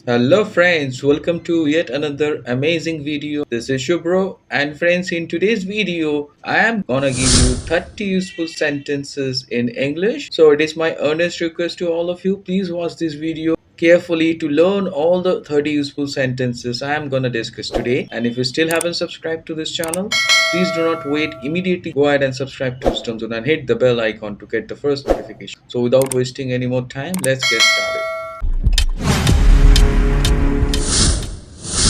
Hello friends, welcome to yet another amazing video. This is Shubro and friends, in today's video I am gonna give you 30 useful sentences in English. So it is my earnest request to all of you, please watch this video carefully to learn all the 30 useful sentences I am gonna discuss today. And if you still haven't subscribed to this channel, please do not wait, immediately go ahead and subscribe to Stone Zone and hit the bell icon to get the first notification. So without wasting any more time, let's get started.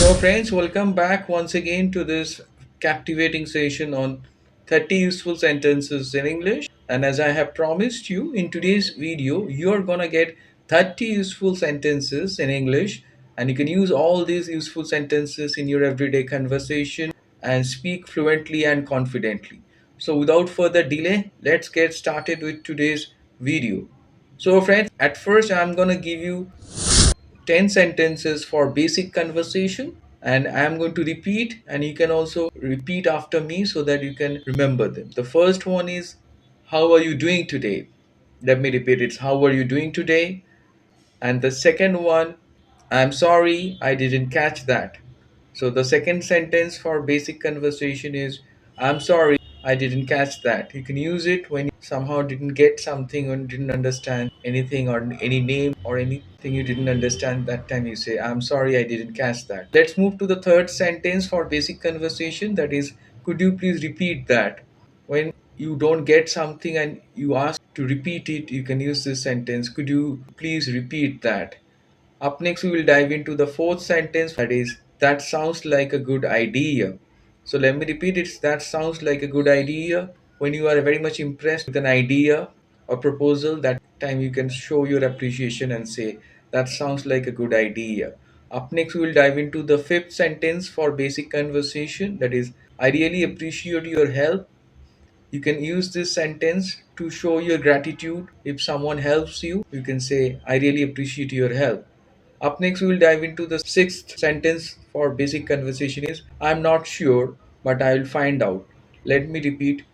So, friends, welcome back once again to this captivating session on 30 useful sentences in English. And as I have promised you, in today's video, you're gonna get 30 useful sentences in English, and you can use all these useful sentences in your everyday conversation and speak fluently and confidently. So, without further delay, let's get started with today's video. So, friends, at first, I'm gonna give you 10 sentences for basic conversation, and I am going to repeat, and you can also repeat after me so that you can remember them. The first one is, how are you doing today? Let me repeat, it's how are you doing today? And the second one, I'm sorry, I didn't catch that. So the second sentence for basic conversation is, I'm sorry, I didn't catch that. You can use it when you somehow didn't get something or didn't understand anything or any name or anything you didn't understand. That time you say, I'm sorry, I didn't catch that. Let's move to the third sentence for basic conversation. That is, could you please repeat that? When you don't get something and you ask to repeat it, you can use this sentence, could you please repeat that? Up next, we will dive into the fourth sentence, that is, that sounds like a good idea. So let me repeat it, that sounds like a good idea. When you are very much impressed with an idea or proposal, that time you can show your appreciation and say, that sounds like a good idea. Up next, we will dive into the fifth sentence for basic conversation, that is, I really appreciate your help. You can use this sentence to show your gratitude. If someone helps you, you can say, I really appreciate your help. Up next, we will dive into the sixth sentence for basic conversation is, I'm not sure, but I will find out. Let me repeat,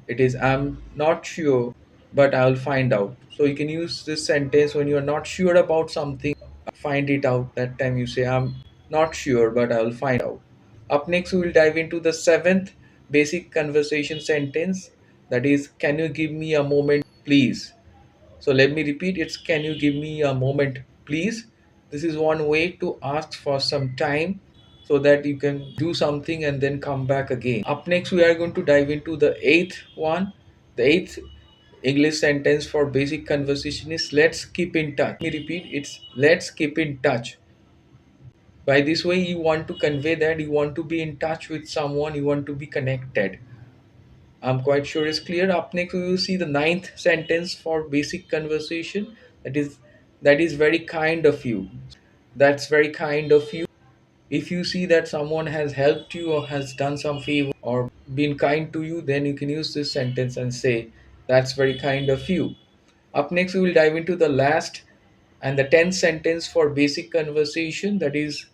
it is, I'm not sure, but I will find out. So you can use this sentence when you are not sure about something, find it out. That time you say, I'm not sure, but I will find out. Up next, we will dive into the seventh basic conversation sentence, that is, can you give me a moment, please? So let me repeat, it's, can you give me a moment, please? This is one way to ask for some time so that you can do something and then come back again. Up next, we are going to dive into the eighth one. The eighth English sentence for basic conversation is, let's keep in touch. Let me repeat, it's, let's keep in touch. By this way, you want to convey that you want to be in touch with someone, you want to be connected. I'm quite sure it's clear. Up next, we will see the ninth sentence for basic conversation. That is very kind of you. That's very kind of you. If you see that someone has helped you or has done some favor or been kind to you, then you can use this sentence and say, that's very kind of you. Up next, we will dive into the last and the 10th sentence for basic conversation. That is,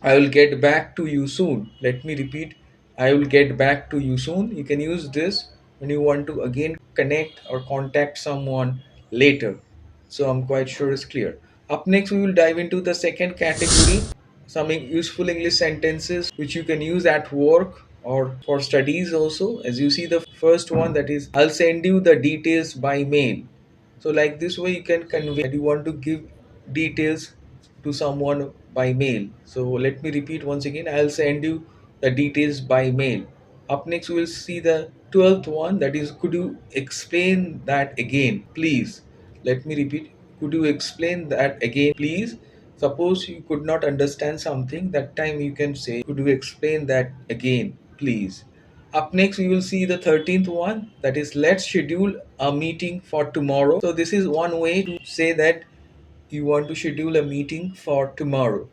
I will get back to you soon. Let me repeat, I will get back to you soon. You can use this when you want to again connect or contact someone later. So I'm quite sure it's clear. Up next, we will dive into the second category, some useful English sentences which you can use at work or for studies also. As you see, the first one, that is, I'll send you the details by mail. So, like this way, you can convey that you want to give details to someone by mail. So, let me repeat once again, I'll send you the details by mail. Up next, we will see the 12th one, that is, could you explain that again, please? Let me repeat, could you explain that again, please? Suppose you could not understand something, that time you can say, could you explain that again, please? Up next, we will see the 13th one, that is, let's schedule a meeting for tomorrow. So, this is one way to say that you want to schedule a meeting for tomorrow.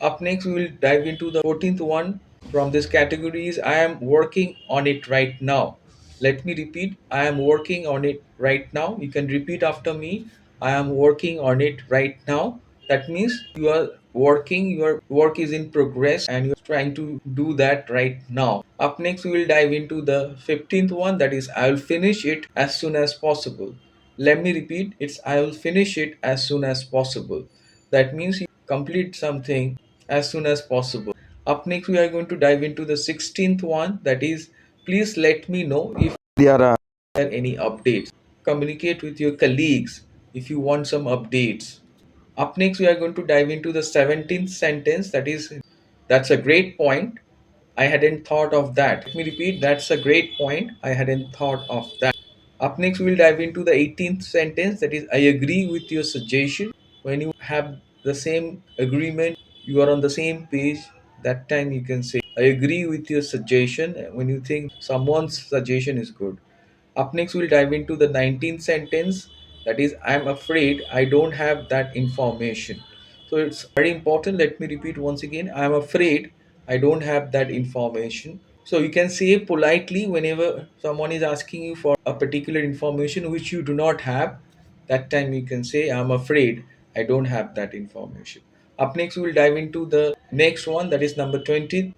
Up next, we will dive into the 14th one from this category is, I am working on it right now. Let me repeat, I am working on it right now. You can repeat after me, I am working on it right now. That means you are working, your work is in progress and you're trying to do that right now. Up next, we will dive into the 15th one, that is, I will finish it as soon as possible. Let me repeat, it's, I will finish it as soon as possible. That means you complete something as soon as possible. Up next, we are going to dive into the 16th one, that is, please let me know if there are any updates. Communicate with your colleagues if you want some updates. Up next, we are going to dive into the 17th sentence, that is, that's a great point. I hadn't thought of that. Let me repeat, that's a great point. I hadn't thought of that. Up next, we'll dive into the 18th sentence, that is, I agree with your suggestion. When you have the same agreement, you are on the same page, that time you can say, I agree with your suggestion when you think someone's suggestion is good. Up next, we'll dive into the 19th sentence, that is, I'm afraid I don't have that information. So it's very important. Let me repeat once again, I'm afraid I don't have that information. So you can say politely whenever someone is asking you for a particular information which you do not have, that time you can say, I'm afraid I don't have that information. Up next, we will dive into the next one, that is number 20,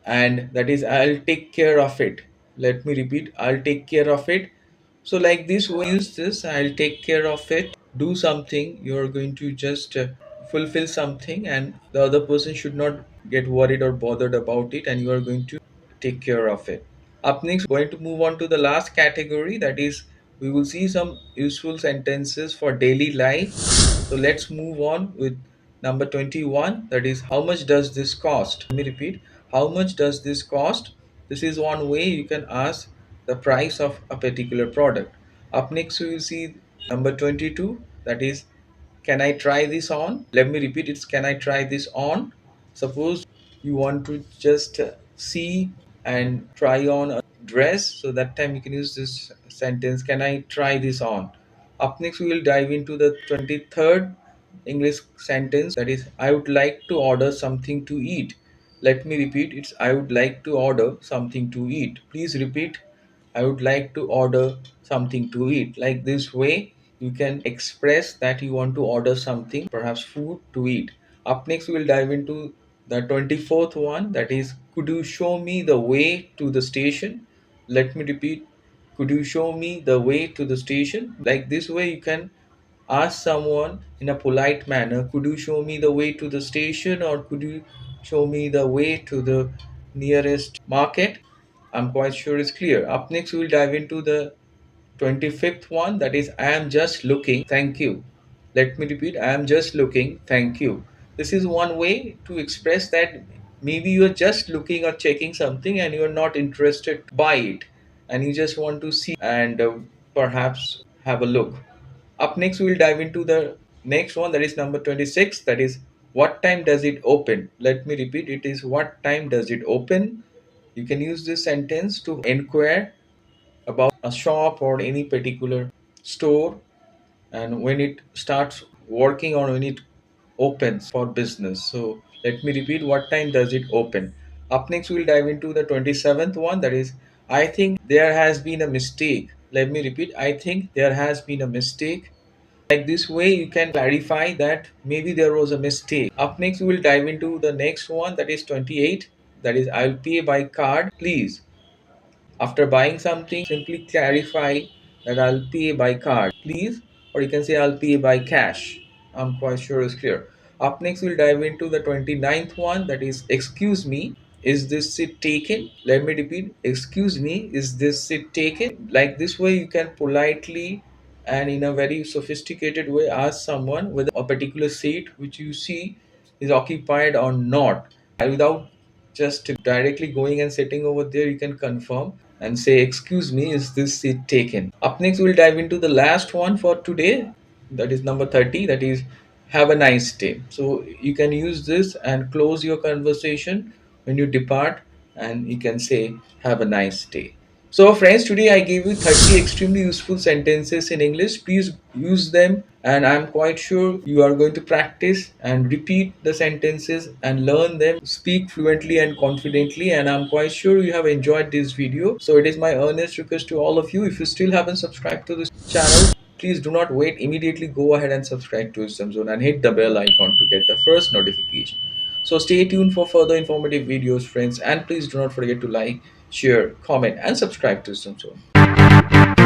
and that is, I'll take care of it. Let me repeat, I'll take care of it. So like this, when you use this, I'll take care of it, do something, you're going to just fulfill something, and the other person should not get worried or bothered about it, and you are going to take care of it. Up next, going to move on to the last category, that is, we will see some useful sentences for daily life. So let's move on with number 21, that is, how much does this cost? Let me repeat, how much does this cost? This is one way you can ask the price of a particular product. Up next, we will see number 22, that is, can I try this on? Let me repeat, it's can I try this on? Suppose you want to just see and try on a dress, so that time you can use this sentence, can I try this on? Up next, we will dive into the 23rd English sentence, that is, I would like to order something to eat. Let me repeat, it's I would like to order something to eat. Please repeat, I would like to order something to eat. Like this way, you can express that you want to order something, perhaps food to eat. Up next, we will dive into the 24th one, that is, could you show me the way to the station? Let me repeat, could you show me the way to the station? Like this way, you can ask someone in a polite manner, could you show me the way to the station, or could you show me the way to the nearest market? I'm quite sure it's clear. Up next, we'll dive into the 25th one, that is, I am just looking, thank you. Let me repeat, I am just looking, thank you. This is one way to express that maybe you're just looking or checking something and you're not interested to buy it, and you just want to see and perhaps have a look. Up next, we'll dive into the next one, that is number 26, that is, what time does it open? Let me repeat, it is what time does it open? You can use this sentence to inquire about a shop or any particular store, and when it starts working or when it opens for business. So let me repeat, what time does it open? Up next, we'll dive into the 27th one, that is, I think there has been a mistake. Let me repeat, I think there has been a mistake. Like this way, you can clarify that maybe there was a mistake. Up next, we will dive into the next one, that is 28, that is, I'll pay by card, please. After buying something, simply clarify that I'll pay by card, please, or you can say I'll pay by cash. I'm quite sure it's clear. Up next, we'll dive into the 29th one, that is, excuse me, is this seat taken? Let me repeat, excuse me, is this seat taken? Like this way, you can politely and in a very sophisticated way ask someone whether a particular seat which you see is occupied or not. And without just directly going and sitting over there, you can confirm and say, excuse me, is this seat taken? Up next, we'll dive into the last one for today, that is number 30, that is, have a nice day. So you can use this and close your conversation when you depart, and you can say, have a nice day. So, friends, today I gave you 30 extremely useful sentences in English. Please use them, and I'm quite sure you are going to practice and repeat the sentences and learn them, speak fluently and confidently. And I'm quite sure you have enjoyed this video. So, it is my earnest request to all of you, if you still haven't subscribed to this channel, please do not wait. Immediately go ahead and subscribe to Wisdom Zone and hit the bell icon to get the first notification. So stay tuned for further informative videos, friends, and please do not forget to like, share, comment, and subscribe to Wisdom Zone.